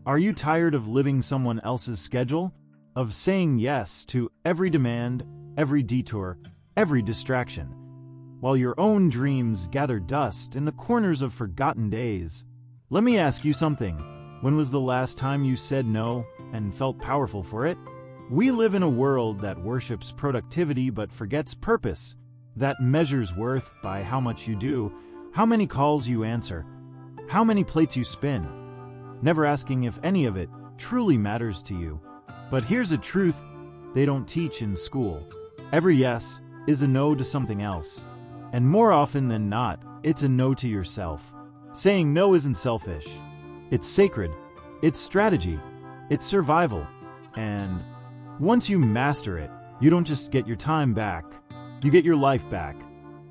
Are you tired of living someone else's schedule? Of saying yes to every demand, every detour, every distraction, while your own dreams gather dust in the corners of forgotten days? Let me ask you something. When was the last time you said no and felt powerful for it? We live in a world that worships productivity but forgets purpose, that measures worth by how much you do, how many calls you answer, how many plates you spin, never asking if any of it truly matters to you. But here's a truth they don't teach in school. Every yes is a no to something else. And more often than not, it's a no to yourself. Saying no isn't selfish. It's sacred. It's strategy. It's survival. And once you master it, you don't just get your time back. You get your life back.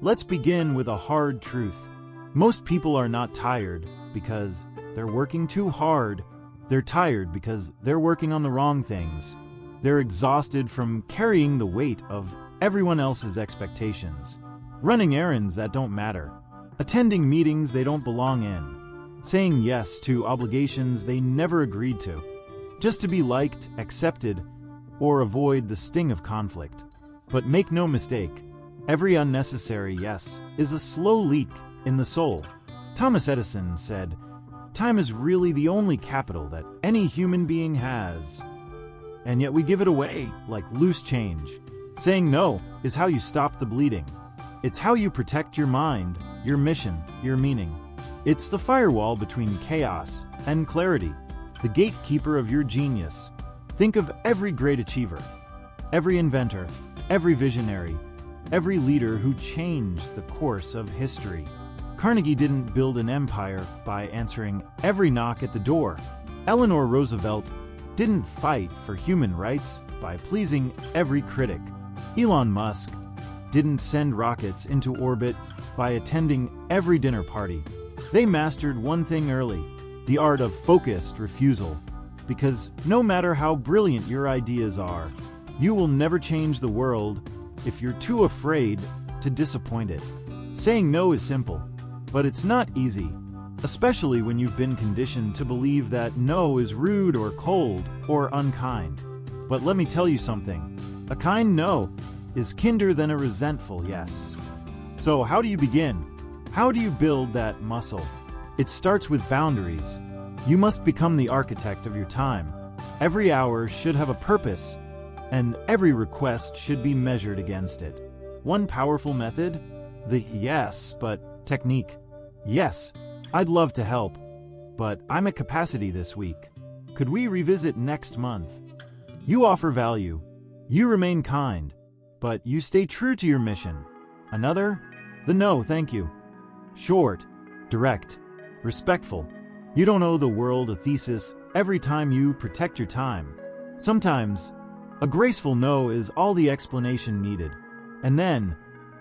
Let's begin with a hard truth. Most people are not tired because they're working too hard. They're tired because they're working on the wrong things. They're exhausted from carrying the weight of everyone else's expectations, running errands that don't matter, attending meetings they don't belong in, saying yes to obligations they never agreed to, just to be liked, accepted, or avoid the sting of conflict. But make no mistake, every unnecessary yes is a slow leak in the soul. Thomas Edison said, "Time is really the only capital that any human being has." And yet we give it away like loose change. Saying no is how you stop the bleeding. It's how you protect your mind, your mission, your meaning. It's the firewall between chaos and clarity, the gatekeeper of your genius. Think of every great achiever, every inventor, every visionary, every leader who changed the course of history. Carnegie didn't build an empire by answering every knock at the door. Eleanor Roosevelt didn't fight for human rights by pleasing every critic. Elon Musk didn't send rockets into orbit by attending every dinner party. They mastered one thing early, the art of focused refusal. Because no matter how brilliant your ideas are, you will never change the world if you're too afraid to disappoint it. Saying no is simple, but it's not easy, especially when you've been conditioned to believe that no is rude or cold or unkind. But let me tell you something, a kind no is kinder than a resentful yes. So how do you begin? How do you build that muscle? It starts with boundaries. You must become the architect of your time. Every hour should have a purpose, and every request should be measured against it. One powerful method? The yes, but technique. Yes, I'd love to help, but I'm at capacity this week. Could we revisit next month? You offer value. You remain kind, but you stay true to your mission. Another? The no, thank you. Short, direct, respectful. You don't owe the world a thesis every time you protect your time. Sometimes, a graceful no is all the explanation needed. And then,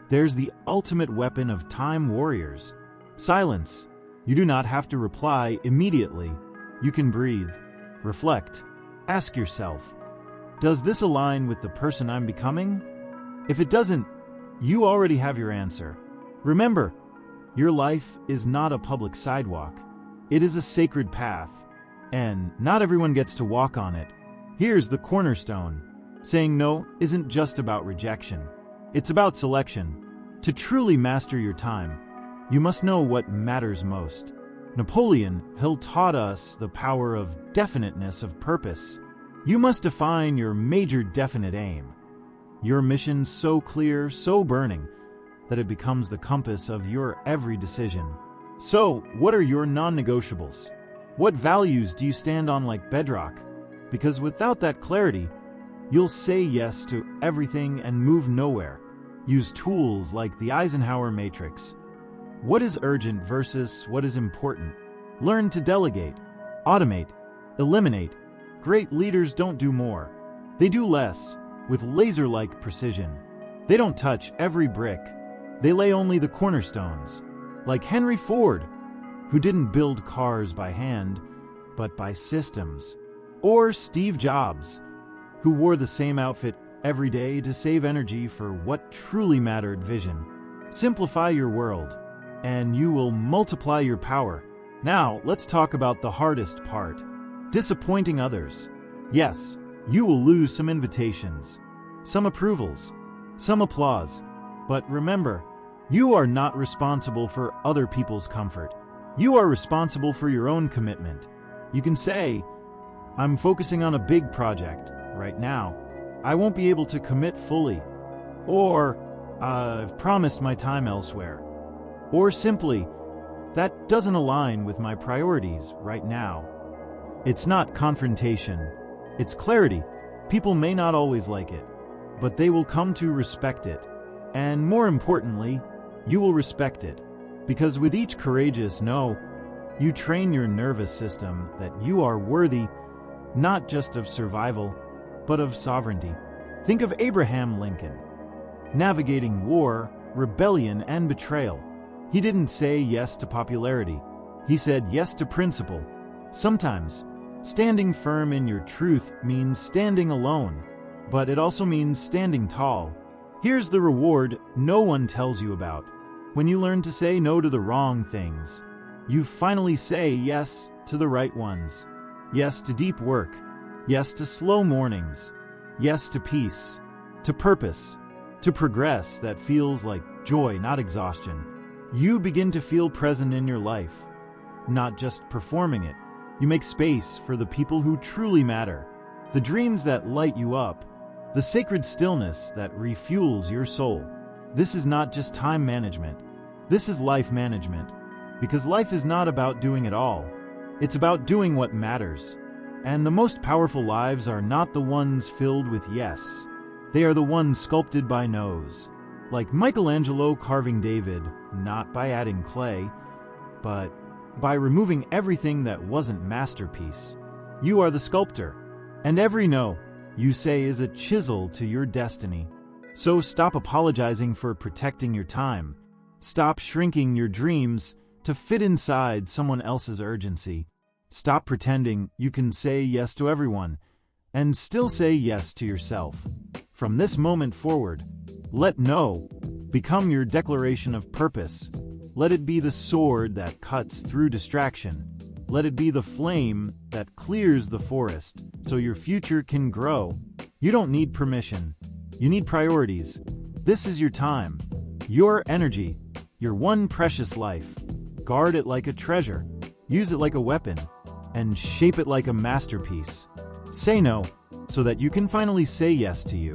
there's the ultimate weapon of time warriors. Silence. You do not have to reply immediately. You can breathe, reflect, ask yourself, does this align with the person I'm becoming? If it doesn't, you already have your answer. Remember, your life is not a public sidewalk. It is a sacred path, and not everyone gets to walk on it. Here's the cornerstone. Saying no isn't just about rejection. It's about selection. To truly master your time, you must know what matters most. Napoleon Hill taught us the power of definiteness of purpose. You must define your major definite aim. Your mission so clear, so burning, that it becomes the compass of your every decision. So, what are your non-negotiables? What values do you stand on like bedrock? Because without that clarity, you'll say yes to everything and move nowhere. Use tools like the Eisenhower Matrix. What is urgent versus what is important? Learn to delegate, automate, eliminate. Great leaders don't do more. They do less, with laser-like precision. They don't touch every brick. They lay only the cornerstones. Like Henry Ford, who didn't build cars by hand, but by systems. Or Steve Jobs, who wore the same outfit every day to save energy for what truly mattered: vision. Simplify your world, and you will multiply your power. Now, let's talk about the hardest part. disappointing others. Yes, you will lose some invitations, some approvals, some applause. But remember, you are not responsible for other people's comfort. You are responsible for your own commitment. You can say, I'm focusing on a big project right now. I won't be able to commit fully. Or, I've promised my time elsewhere. Or simply, that doesn't align with my priorities right now. It's not confrontation. It's clarity. People may not always like it, but they will come to respect it. And more importantly, you will respect it. Because with each courageous no, you train your nervous system that you are worthy not just of survival, but of sovereignty. Think of Abraham Lincoln, navigating war, rebellion, and betrayal. He didn't say yes to popularity. He said yes to principle. Sometimes, standing firm in your truth means standing alone, but it also means standing tall. Here's the reward no one tells you about. When you learn to say no to the wrong things, you finally say yes to the right ones. Yes to deep work. Yes to slow mornings. Yes to peace, to purpose, to progress that feels like joy, not exhaustion. You begin to feel present in your life, not just performing it. You make space for the people who truly matter, the dreams that light you up, the sacred stillness that refuels your soul. This is not just time management. This is life management. Because life is not about doing it all. It's about doing what matters. And the most powerful lives are not the ones filled with yes. They are the ones sculpted by no's. Like Michelangelo carving David, not by adding clay, but by removing everything that wasn't masterpiece. You are the sculptor. And every no you say is a chisel to your destiny. So stop apologizing for protecting your time. Stop shrinking your dreams to fit inside someone else's urgency. Stop pretending you can say yes to everyone and still say yes to yourself. From this moment forward, let no become your declaration of purpose. Let it be the sword that cuts through distraction. Let it be the flame that clears the forest so your future can grow. You don't need permission. You need priorities. This is your time, your energy, your one precious life. Guard it like a treasure. Use it like a weapon. And shape it like a masterpiece. Say no, so that you can finally say yes to you.